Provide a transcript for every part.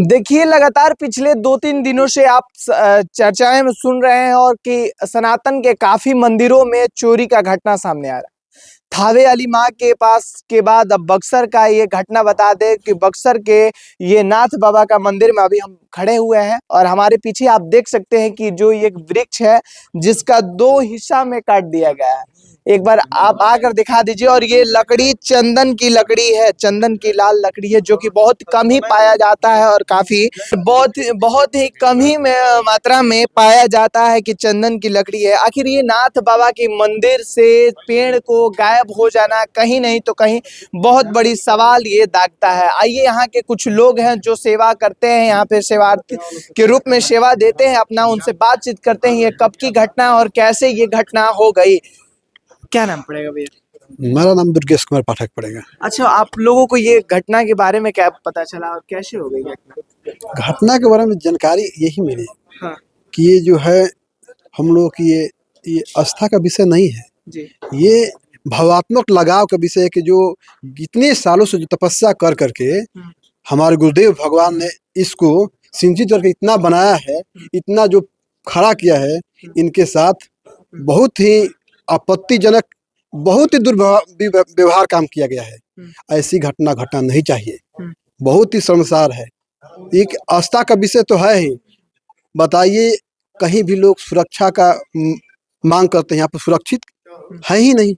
देखिए, लगातार पिछले 2-3 दिनों से आप चर्चाएँ में सुन रहे हैं और कि सनातन के काफ़ी मंदिरों में चोरी का घटना सामने आ रहा है। थावे वाली माँ के पास के बाद अब बक्सर का ये घटना बता दें कि बक्सर के ये नाथ बाबा का मंदिर में अभी हम खड़े हुए हैं और हमारे पीछे आप देख सकते हैं कि जो एक वृक्ष है, जिसका 2 हिस्सा में काट दिया गया है। एक बार आप आकर दिखा दीजिए और ये लकड़ी चंदन की लकड़ी है, चंदन की लाल लकड़ी है जो कि बहुत कम ही पाया जाता है और काफ़ी बहुत ही कम ही में मात्रा में पाया जाता है कि चंदन की लकड़ी है। आखिर ये नाथ बाबा के मंदिर से पेड़ को गायब हो जाना कहीं नहीं तो कहीं बहुत बड़ी सवाल ये दागता है। आइए यहाँ के कुछ लोग हैं जो सेवा करते हैं, यहाँ पे सेवार्थी के रूप में सेवा देते हैं अपना, उनसे बातचीत करते हैं ये कब की घटना और कैसे ये घटना हो गई। क्या नाम पड़ेगा भैया? मेरा नाम दुर्गेश कुमार पाठक पड़ेगा। अच्छा, आप लोगों को ये घटना के बारे में क्या पता चला और कैसे हो गई घटना? घटना के बारे में जानकारी यही मिली हाँ कि ये जो है हम लोग की ये आस्था का विषय नहीं है, जी। ये भावात्मक लगाव का विषय है कि जो इतने सालों से जो तपस्या कर करके हमारे गुरुदेव भगवान ने इसको सिंचित करके इतना बनाया है, इतना जो खड़ा किया है, इनके साथ बहुत ही आपत्तिजनक, बहुत ही दुर्व्यवहार काम किया गया है। ऐसी घटना घटना नहीं चाहिए, बहुत ही शर्मसार है। एक आस्था का विषय तो है ही, बताइए कहीं भी लोग सुरक्षा का मांग करते हैं, यहाँ पर सुरक्षित है ही नहीं।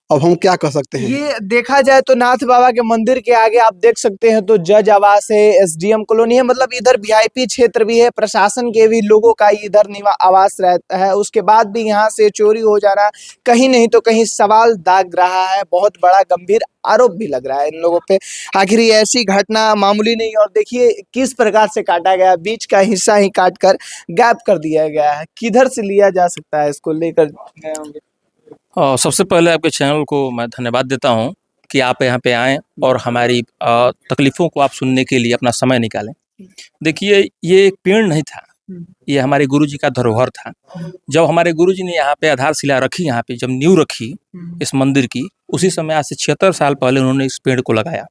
अब हम क्या कर सकते हैं? ये देखा जाए तो नाथ बाबा के मंदिर के आगे आप देख सकते हैं तो जज आवास है, एसडीएम कॉलोनी है, मतलब इधर वीआईपी क्षेत्र भी है, प्रशासन के भी लोगों का इधर आवास रहता है। उसके बाद भी यहाँ से चोरी हो जाना कहीं नहीं तो कहीं सवाल दाग रहा है, बहुत बड़ा गंभीर आरोप भी लग रहा है इन लोगों पे। आखिर ये ऐसी घटना मामूली नहीं, और देखिए किस प्रकार से काटा गया, बीच का हिस्सा ही काट कर गायब कर दिया गया है। किधर से लिया जा सकता है इसको लेकर गए होंगे? सबसे पहले आपके चैनल को मैं धन्यवाद देता हूं कि आप यहाँ पे आएँ और हमारी तकलीफ़ों को आप सुनने के लिए अपना समय निकालें। देखिए, ये एक पेड़ नहीं था, ये हमारे गुरुजी का धरोहर था। जब हमारे गुरुजी ने यहाँ पे आधारशिला रखी, यहाँ पे जब नींव रखी इस मंदिर की, उसी समय आज से 76 साल पहले उन्होंने इस पेड़ को लगाया।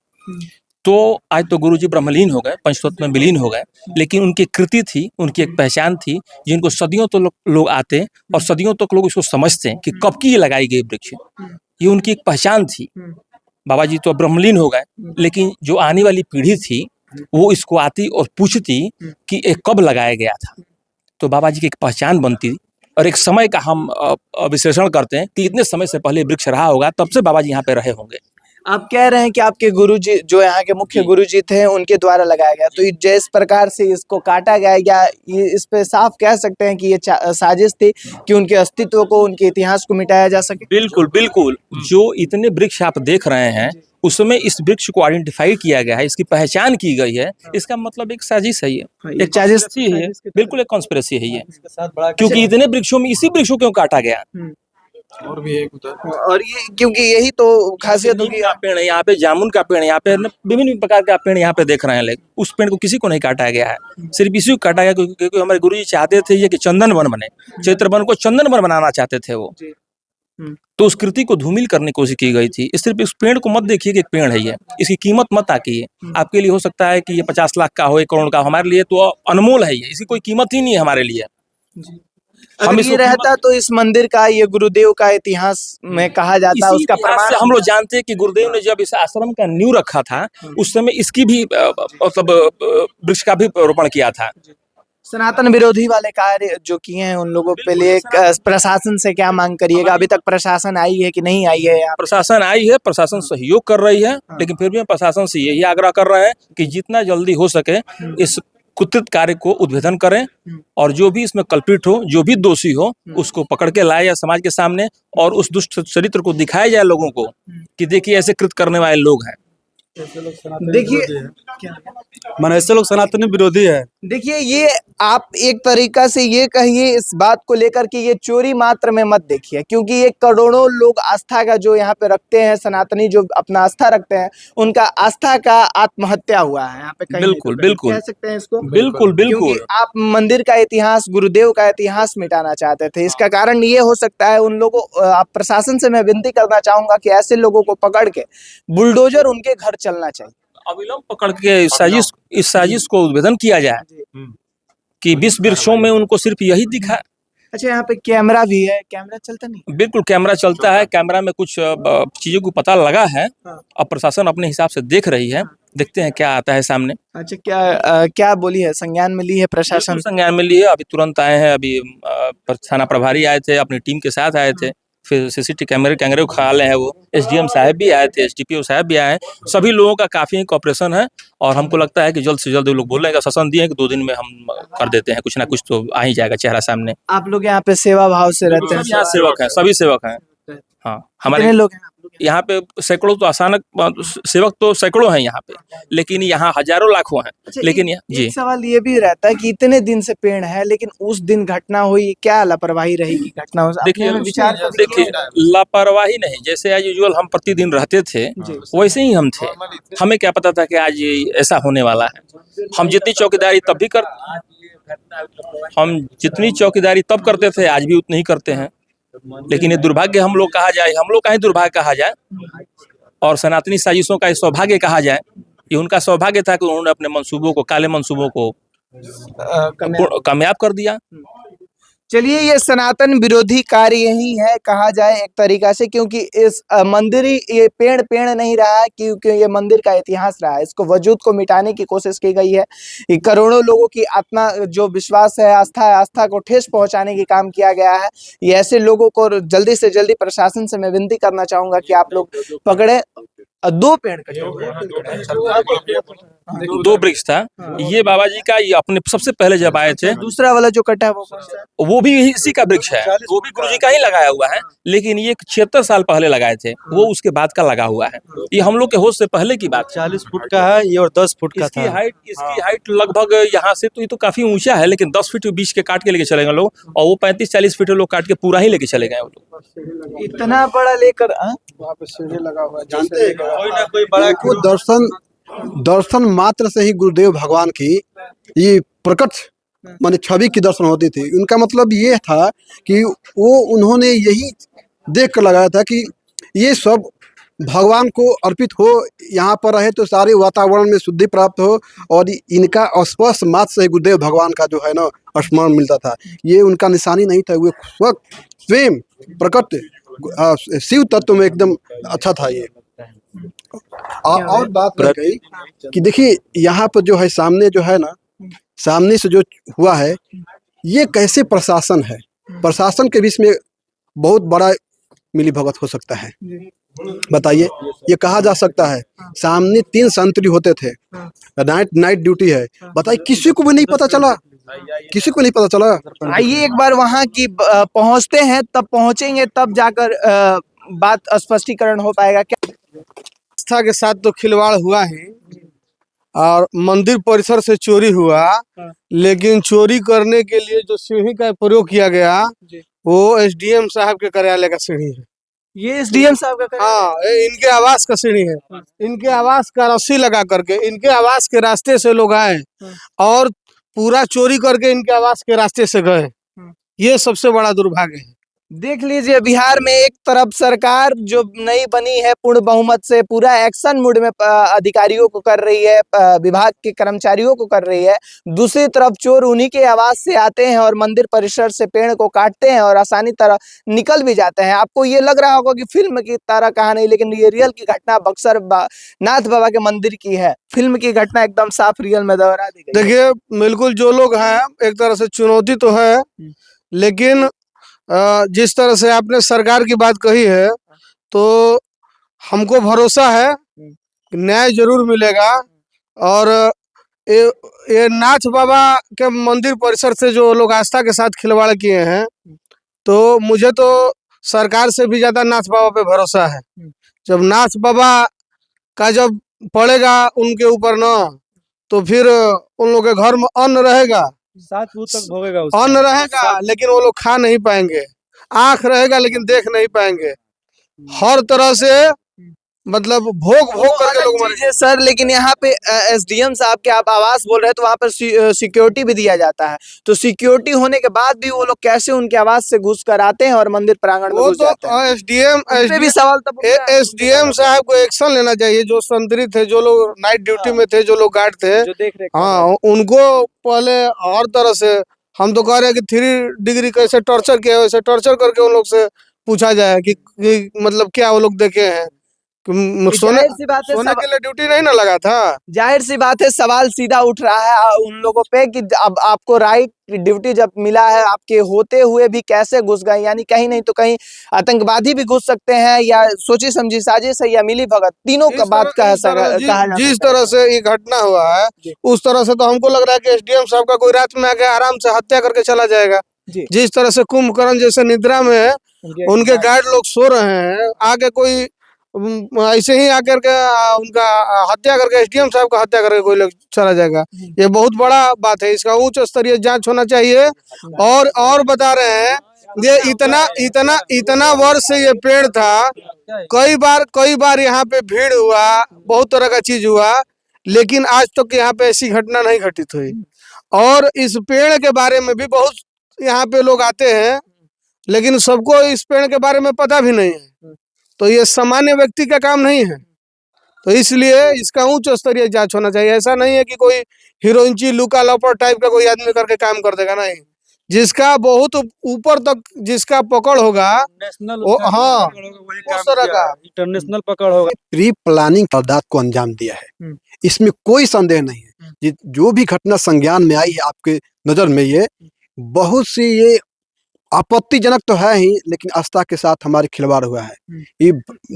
तो आज तो गुरुजी ब्रह्मलीन हो गए, पंचतत्व में विलीन हो गए, लेकिन उनकी कृति थी, उनकी एक पहचान थी, जिनको सदियों तो लोग आते और सदियों तक लोग इसको समझते हैं कि कब की ये लगाई गई वृक्ष। ये उनकी एक पहचान थी। बाबा जी तो ब्रह्मलीन हो गए, लेकिन जो आने वाली पीढ़ी थी वो इसको आती और पूछती कि ये कब लगाया गया था। तो बाबा जी की एक पहचान बनती और एक समय का हम विश्लेषण करते हैं कि इतने समय से पहले वृक्ष रहा होगा, तब से बाबा जी यहाँ पे रहे होंगे। आप कह रहे हैं कि आपके गुरुजी जो यहाँ के मुख्य गुरुजी थे उनके द्वारा लगाया गया, तो जिस प्रकार से इसको काटा गया या ये इस पे साफ कह सकते हैं कि ये साजिश थी कि उनके अस्तित्व को, उनके इतिहास को मिटाया जा सके? बिल्कुल बिल्कुल। जो इतने वृक्ष आप देख रहे हैं उसमें इस वृक्ष को आइडेंटिफाई किया गया है, इसकी पहचान की गई है, इसका मतलब एक साजिश है, ये एक साजिश है, बिल्कुल एक कॉन्स्पिरेसी है ये। क्योंकि इतने वृक्षों में इसी वृक्ष को क्यों काटा गया? और भी एक उधर, और ये क्योंकि यही तो खासियत होगी। पेड़ है यहाँ पे, जामुन का पेड़ है यहाँ पे, विभिन्न प्रकार का पेड़ यहाँ पे देख रहे हैं, लेकिन उस पेड़ को किसी को नहीं काटा गया है, सिर्फ इसी को काटा गया क्योंकि हमारे गुरुजी चाहते थे ये कि चंदन वन बने, चैत्र वन को चंदन वन बनाना चाहते थे वो। तो उस कृति को धूमिल करने की कोशिश की गई थी। सिर्फ इस पेड़ को मत देखिए कि एक पेड़ है ये, इसकी कीमत मत आकिए। आपके लिए हो सकता है कि ये 50 लाख का हो, 1 करोड़ का, हमारे लिए तो अनमोल है ये, इसकी कोई कीमत ही नहीं है हमारे लिए। हम ये रहता तो इस मंदिर का, ये गुरुदेव का इतिहास में कहा जाता है, उसका प्रमाण हम लोग जानते हैं कि गुरुदेव ने जब इस आश्रम का नींव रखा था उस समय इसकी भी मतलब वृक्ष का भी रोपण किया था। सनातन विरोधी वाले कार्य जो किए हैं उन लोगों पे लिए प्रशासन से क्या मांग करिएगा? अभी तक प्रशासन आई है कि नहीं आई है? प्रशासन आई है, प्रशासन सहयोग कर रही है, लेकिन फिर भी हम प्रशासन से यही आग्रह कर रहे हैं कि जितना जल्दी हो सके इस कुत्सित कार्य को उद्भेदन करें और जो भी इसमें कल्पित हो, जो भी दोषी हो, उसको पकड़ के लाया जाए समाज के सामने और उस दुष्ट चरित्र को दिखाया जाए लोगों को कि देखिए ऐसे कृत करने वाले लोग हैं। देखिए माने ऐसे लोग सनातनी विरोधी है। देखिए, ये आप एक तरीका से ये कहिए इस बात को लेकर कि ये चोरी मात्र में मत देखिए, क्योंकि ये करोड़ों लोग आस्था का जो यहाँ पे रखते हैं, सनातनी जो अपना आस्था रखते हैं, उनका आस्था का आत्महत्या हुआ है यहाँ पे कहीं। बिल्कुल बिल्कुल कह सकते हैं इसको। बिल्कुल बिल्कुल। आप मंदिर का इतिहास, गुरुदेव का इतिहास मिटाना चाहते थे। इसका कारण ये हो सकता है उन लोगों, आप प्रशासन से मैं विनती करना चाहूंगा कि ऐसे लोगों को पकड़ के बुलडोजर उनके घर चलना चाहिए। अविलंब पकड़ के इस साजिश को उद्भेदन किया जाए कि 20 वृक्षों में उनको सिर्फ यही दिखा। अच्छा, यहाँ पे कैमरा भी है, कैमरा चलता नहीं? बिल्कुल कैमरा चलता है, कैमरा में कुछ चीजों को पता लगा है। अब प्रशासन अपने हिसाब से देख रही है, देखते हैं क्या आता है सामने। अच्छा, क्या बोली है, संज्ञान में ली है प्रशासन? बिल्कुल संज्ञान में लिए, अभी तुरंत आए हैं। अभी थाना प्रभारी आए थे, अपनी टीम के साथ आए थे। फिर सीसीटीवी कैमरे को खंगाले हैं, वो एसडीएम साहब भी आए थे, एसडीपीओ साहब भी आए हैं। सभी लोगों का काफी कॉपरेशन है और हमको लगता है कि जल्द से जल्द वो लोग बोल रहे हैं, शासन दिए हैं कि 2 दिन में हम कर देते हैं, कुछ ना कुछ तो आ ही जाएगा चेहरा सामने। आप लोग यहाँ पे सेवा भाव से रहते हैं? सब यहाँ सेवक हैं, सभी सेवक हैं। हाँ, कितने हमारे लोग हैं आप लोग? यहाँ पे सैकड़ों तो अचानक सेवक तो सैकड़ों हैं यहाँ पे, लेकिन यहाँ हजारों लाखों हैं। अच्छा, लेकिन जी, एक सवाल ये भी रहता है कि इतने दिन से पेड़ है, लेकिन उस दिन घटना हुई, क्या लापरवाही रही कि घटना हो? देखिए अपने में विचार कभी देखिए किया? लापरवाही नहीं, जैसे एज यूजुअल हम प्रतिदिन रहते थे वैसे ही हम थे। हमें क्या पता था कि आज ये ऐसा होने वाला है। हम जितनी चौकीदारी तब करते थे, आज भी उतनी ही करते हैं। लेकिन ये दुर्भाग्य हम लोग कहा जाए, हम लोग का ही दुर्भाग्य कहा जाए, और सनातनी साजिशों का सौभाग्य कहा जाए। ये उनका सौभाग्य था कि उन्होंने अपने मंसूबों को, काले मंसूबों को कामयाब कर दिया। चलिए, ये सनातन विरोधी कार्य ही है कहा जाए एक तरीका से, क्योंकि इस मंदिर ही ये पेड़ नहीं रहा है, क्योंकि ये मंदिर का इतिहास रहा है। इसको वजूद को मिटाने की कोशिश की गई है। ये करोड़ों लोगों की आत्मा जो विश्वास है, आस्था है, आस्था को ठेस पहुंचाने की काम किया गया है। ये ऐसे लोगों को जल्दी से जल्दी प्रशासन से मैं विनती करना चाहूंगा कि आप लोग पकड़े। 2 पेड़ कटे हुए हैं। 2 वृक्ष था ये बाबा जी का, ये अपने सबसे पहले जब आए थे। दूसरा वाला जो कटा है वो कौन सा है? वो भी इसी का वृक्ष है, वो भी गुरु जी का ही लगाया हुआ है, लेकिन ये 76 साल पहले लगाए थे, वो उसके बाद का लगा हुआ है। ये हम लोग के होश से पहले की बात। 40 फुट का है ये और 10 फुट का था। इसकी हाइट लगभग यहाँ से तो ये तो काफी ऊंचा है, लेकिन 10 फीट बीच के काट के लेके चले गए लोग, और वो 35-40 फीट लोग काट के पूरा ही लेके चले गए वो लोग। इतना बड़ा लेकर वहाँ पे सीढ़ी लगा हुआ है, जानते हैं कोई ना कोई बड़ा को दर्शन मात्र से ही गुरुदेव भगवान की ये प्रकट माने छवि की दर्शन होती थी। उनका मतलब ये था कि वो उन्होंने यही देख कर लगाया था कि ये सब भगवान को अर्पित हो, यहाँ पर रहे तो सारे वातावरण में शुद्धि प्राप्त हो, और इनका स्पर्श मात्र से ही गुरुदेव भगवान का जो है ना स्मरण मिलता था। ये उनका निशानी नहीं था, वो स्वयं प्रकट शिव तत्व में एकदम अच्छा था ये। और बात रह गई कि देखिए यहाँ पर जो है सामने जो है ना, सामने से जो हुआ है ये कैसे प्रशासन है, प्रशासन के बीच में बहुत बड़ा मिलीभगत हो सकता है। बताइए, ये कहा जा सकता है सामने 3 संतरी होते थे, नाइट ड्यूटी है। बताइए, किसी को भी नहीं पता चला, किसी को नहीं पता चला। आइए एक बार वहाँ की पहुँचते हैं, तब पहुँचेंगे तब जाकर बात स्पष्टीकरण हो पाएगा। क्या आस्था के साथ तो खिलवाड़ हुआ है और मंदिर परिसर से चोरी हुआ, लेकिन चोरी करने के लिए जो सीढ़ी का प्रयोग किया गया वो एसडीएम साहब के कार्यालय का सीढ़ी है। ये एसडीएम साहब का हाँ, इनके आवास का सीढ़ी है। इनके आवास का रस्सी लगा करके इनके आवास के रास्ते से लोग आए और पूरा चोरी करके इनके आवास के रास्ते से गए। ये सबसे बड़ा दुर्भाग्य है। देख लीजिए, बिहार में एक तरफ सरकार जो नई बनी है पूर्ण बहुमत से पूरा एक्शन मोड में अधिकारियों को कर रही है, विभाग के कर्मचारियों को कर रही है। दूसरी तरफ चोर उन्हीं के आवाज से आते हैं और मंदिर परिसर से पेड़ को काटते हैं और आसानी तरह निकल भी जाते हैं। आपको ये लग रहा होगा कि फिल्म की तरह कहानी, लेकिन ये रियल की घटना बक्सर नाथ बाबा के मंदिर की है। फिल्म की घटना एकदम साफ रियल में दोहरा दी गई। देखिए, बिल्कुल जो लोग हैं एक तरह से चुनौती तो है, लेकिन जिस तरह से आपने सरकार की बात कही है तो हमको भरोसा है कि न्याय जरूर मिलेगा। और ये नाथ बाबा के मंदिर परिसर से जो लोग आस्था के साथ खिलवाड़ किए हैं, तो मुझे तो सरकार से भी ज्यादा नाथ बाबा पे भरोसा है। जब नाथ बाबा का जब पड़ेगा उनके ऊपर ना, तो फिर उन लोगों के घर में अन्न रहेगा, 7 फुट तक भोगेगा अन्न रहेगा लेकिन वो लोग खा नहीं पाएंगे, आंख रहेगा लेकिन देख नहीं पाएंगे। हर तरह से मतलब भोग भोग करके लोग मरे। चीज है सर, लेकिन यहाँ पे एसडीएम साहब के आप आवास बोल रहे हैं तो वहाँ पर सिक्योरिटी भी दिया जाता है, तो सिक्योरिटी होने के बाद भी वो लोग कैसे उनके आवास से घुस कर आते हैं और मंदिर प्रांगण में वो घुस तो जाते हैं? एसडीएम उस पे भी सवाल तब उठता है। एसडीएम साहब को एक्शन लेना चाहिए। जो संतरी थे, जो लोग नाइट ड्यूटी में थे, जो लोग गार्ड थे, जो देख रेख कर रहे हाँ, उनको पहले हर तरह से हम तो कह रहे हैं कि 3 डिग्री कैसे टॉर्चर किया है, वैसे टॉर्चर करके उन लोग से पूछा जाए कि मतलब क्या वो लोग देखे हैं कि हैं। सोने जाहिर सी बात है सोने के लिए ड्यूटी नहीं ना लगा था। जाहिर सी बात है, सवाल सीधा उठ रहा है उन लोगों पे कि अब आपको राइट ड्यूटी जब मिला है, आपके होते हुए भी कैसे घुस गए? यानी कहीं नहीं तो कहीं आतंकवादी भी घुस सकते हैं, या सोची समझी साजिश है, या मिली भगत, तीनों का बात कहा जा जिस सकता तरह से ये घटना हुआ है, उस तरह से तो हमको लग रहा है कि एसडीएम साहब का कोई रात में आके आराम से हत्या करके चला जाएगा। जी। जिस तरह से कुंभकर्ण जैसे निद्रा में उनके गार्ड लोग सो रहे हैं, आके कोई ऐसे ही आकर के उनका हत्या करके एसडीएम साहब का हत्या करके कोई लोग चला जाएगा। ये बहुत बड़ा बात है, इसका उच्च स्तरीय जांच होना चाहिए। और बता रहे हैं ये इतना वर्ष से ये पेड़ था, कई बार यहाँ पे भीड़ हुआ, बहुत तरह का चीज हुआ, लेकिन आज तक यहाँ पे ऐसी घटना नहीं घटित हुई। और इस पेड़ के बारे में भी बहुत यहाँ पे लोग आते हैं, लेकिन सबको इस पेड़ के बारे में पता भी नहीं है। तो ये सामान्य व्यक्ति का काम नहीं है, तो इसलिए इसका उच्च स्तरीय जांच होना चाहिए। ऐसा नहीं है कि कोई हीरोइनची लुका लपर टाइप का कोई आदमी करके काम कर देगा, नहीं। जिसका बहुत ऊपर तक जिसका पकड़ होगा, नेशनल वो हाँ उस तरह का इंटरनेशनल पकड़ होगा। प्री प्लानिंग वारदात को अंजाम दिया है, इसमें कोई संदेह नहीं है। जो भी घटना संज्ञान में आई है आपके नजर में, ये बहुत सी ये आपत्तिजनक तो है ही, लेकिन आस्था के साथ हमारे खिलवाड़ हुआ है। ये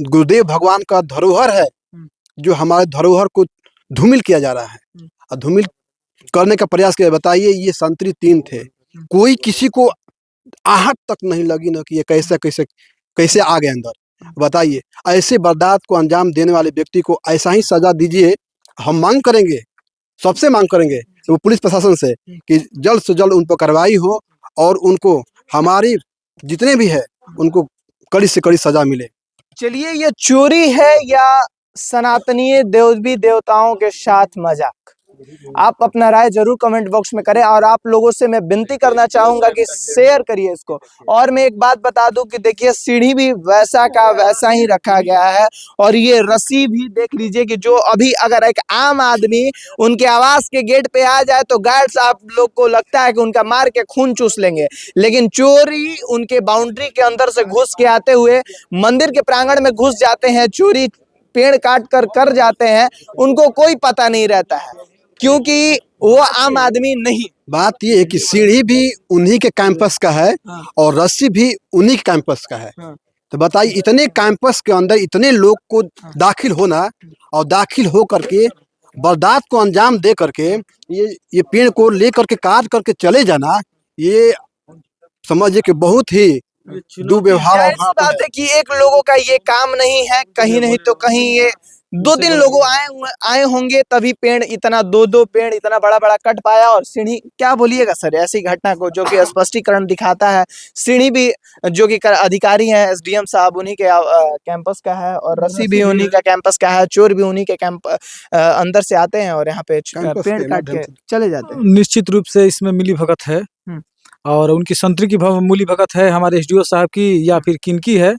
गुरुदेव भगवान का धरोहर है, जो हमारे धरोहर को धूमिल किया जा रहा है और धूमिल करने का प्रयास किया। बताइए, ये संतरी 3 थे, कोई किसी को आहट तक नहीं लगी ना कि ये कैसे आ गए अंदर। बताइए, ऐसे वारदात को अंजाम देने वाले व्यक्ति को ऐसा ही सजा दीजिए। हम मांग करेंगे, सबसे मांग करेंगे वो पुलिस प्रशासन से कि जल्द से जल्द उन पर कार्रवाई हो और उनको हमारी जितने भी है उनको कड़ी से कड़ी सजा मिले। चलिए, ये चोरी है या सनातनीय देवी देवताओं के साथ मजाक? आप अपना राय जरूर कमेंट बॉक्स में करें, और आप लोगों से मैं विनती करना चाहूंगा कि शेयर करिए इसको। और मैं एक बात बता दूं कि देखिए, सीढ़ी भी वैसा का वैसा ही रखा गया है, और ये रस्सी भी देख लीजिए कि जो अभी अगर एक आम आदमी उनके आवास के गेट पे आ जाए तो गार्ड साहब लोग को लगता है कि उनका मार के खून चूस लेंगे, लेकिन चोरी उनके बाउंड्री के अंदर से घुस के आते हुए मंदिर के प्रांगण में घुस जाते हैं, चोरी पेड़ काट कर जाते हैं, उनको कोई पता नहीं रहता है, क्योंकि वो आम आदमी नहीं। बात ये है कि सीढ़ी भी उन्हीं के कैंपस का है और रस्सी भी उन्हीं के कैंपस का है। तो बताइए, इतने कैंपस के अंदर इतने लोग को दाखिल होना और दाखिल हो करके वारदात को अंजाम दे करके ये पेड़ को ले करके काट करके चले जाना, ये समझिए कि बहुत ही दुर्व्यवहार। जाहिर सी बात है कि एक लोगों का ये काम नहीं है, कहीं नहीं तो कहीं ये 2-3 लोगों आए होंगे, तभी पेड़ इतना 2-2 पेड़ इतना बड़ा बड़ा कट पाया। और सीढ़ी, क्या बोलिएगा सर ऐसी घटना को, जो कि स्पष्टीकरण दिखाता है। सीढ़ी भी जो कि अधिकारी हैं एसडीएम साहब, उन्हीं के कैंपस का है, और रस्सी भी उन्हीं का कैंपस का है, चोर भी उन्हीं के अंदर से आते हैं और यहाँ पे पेड़ काट के चले जाते हैं। निश्चित रूप से इसमें मिली भगत है, और उनकी संतरी की मूली भगत है, हमारे एसडीओ साहब की या फिर किनकी है,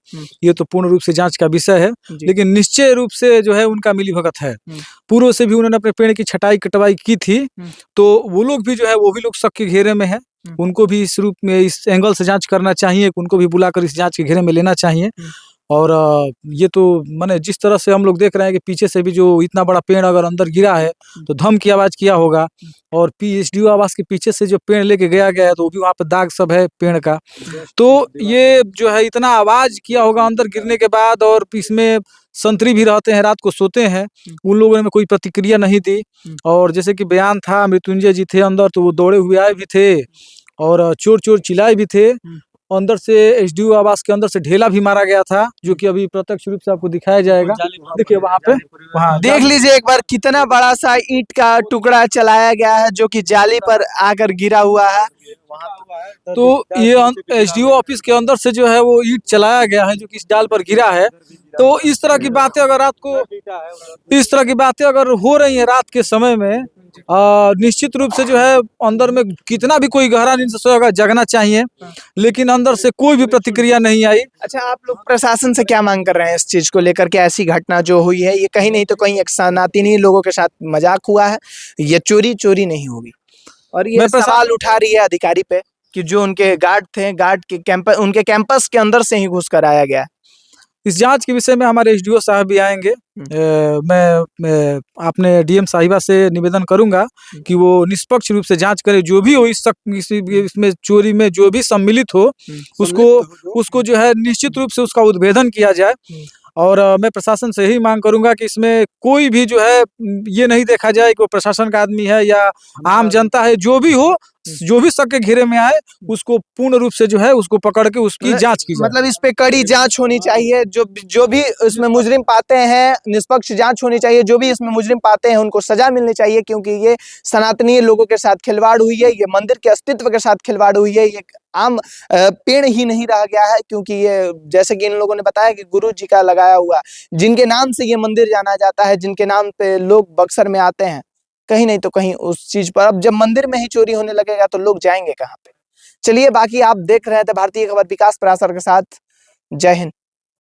ये तो पूर्ण रूप से जांच का विषय है, लेकिन निश्चय रूप से जो है उनका मिली भगत है। पूर्व से भी उन्होंने अपने पेड़ की छटाई कटवाई की थी, तो वो लोग भी जो है वो भी लोग शक के घेरे में है। उनको भी इस रूप में, इस एंगल से जांच करना चाहिए, उनको भी बुलाकर इस जांच के घेरे में लेना चाहिए। और ये तो माने जिस तरह से हम लोग देख रहे हैं कि पीछे से भी जो इतना बड़ा पेड़ अगर अंदर गिरा है तो धम की आवाज किया होगा, और एसडीओ आवास के पीछे से जो पेड़ लेके गया है तो वो भी वहाँ पे दाग सब है पेड़ का। तो ये जो है इतना आवाज किया होगा अंदर गिरने के बाद, और इसमें संतरी भी रहते हैं, रात को सोते हैं, उन लोगों ने कोई प्रतिक्रिया नहीं दी। और जैसे कि बयान था, मृत्युंजय जी थे अंदर, तो वो दौड़े हुए आए भी थे और चोर चोर चिल्लाए भी थे। अंदर से एसडीओ आवास के अंदर से ढेला भी मारा गया था, जो कि अभी प्रत्यक्ष रूप से आपको दिखाया जाएगा। देखिए वहाँ पे, वहाँ देख लीजिए एक बार, कितना बड़ा सा ईंट का टुकड़ा चलाया गया है, जो कि जाली पर आकर गिरा हुआ है। तो ये एसडीओ ऑफिस के अंदर से जो है वो ईंट चलाया गया है जो कि इस डाल पर गिरा है। तो इस तरह की बातें अगर रात को इस तरह की बातें अगर हो रही हैं रात के समय में, निश्चित रूप से जो है अंदर में कितना भी कोई गहरा नींद से सोया होगा, जगना चाहिए, लेकिन अंदर से कोई भी प्रतिक्रिया नहीं आई। अच्छा, आप लोग प्रशासन से क्या मांग कर रहे हैं इस चीज को लेकर के? ऐसी घटना जो हुई है ये कहीं नहीं तो कहीं एक सनातनी लोगों के साथ मजाक हुआ है, ये चोरी नहीं होगी। और ये मैं प्रशा- सवाल उठा रही है अधिकारी पे कि जो उनके गार्ड थे, गार्ड के कैंपस, उनके कैंपस के अंदर से ही घुस कर आया गया। इस जांच के विषय में हमारे एसडीओ साहब भी आएंगे। मैं अपने डीएम साहिबा से निवेदन करूंगा कि वो निष्पक्ष रूप से जांच करे, जो भी हो इसमें चोरी में जो भी सम्मिलित हो उसको जो है निश्चित रूप से उसका उद्भेदन किया जाए। और मैं प्रशासन से यही मांग करूंगा कि इसमें कोई भी जो है ये नहीं देखा जाए कि वो प्रशासन का आदमी है या आम जनता है, जो भी हो, जो भी शक के घेरे में आए उसको पूर्ण रूप से जो है उसको पकड़ के उसकी जांच की जाए। मतलब इस पे कड़ी जांच होनी चाहिए। जो भी इसमें मुजरिम पाते हैं, निष्पक्ष जांच होनी चाहिए। जो भी इसमें मुजरिम पाते हैं उनको सजा मिलनी चाहिए, क्योंकि ये सनातनी लोगों के साथ खिलवाड़ हुई है, ये मंदिर के अस्तित्व के साथ खिलवाड़ हुई है। ये आम पेड़ ही नहीं रह गया है, क्योंकि ये जैसे कि इन लोगों ने बताया कि गुरु जी का लगाया हुआ, जिनके नाम से ये मंदिर जाना जाता है, जिनके नाम पे लोग बक्सर में आते हैं, कहीं नहीं तो कहीं उस चीज पर अब जब मंदिर में ही चोरी होने लगेगा तो लोग जाएंगे कहाँ पे? चलिए, बाकी आप देख रहे थे भारतीय खबर विकास पराशर के साथ। जय हिंद।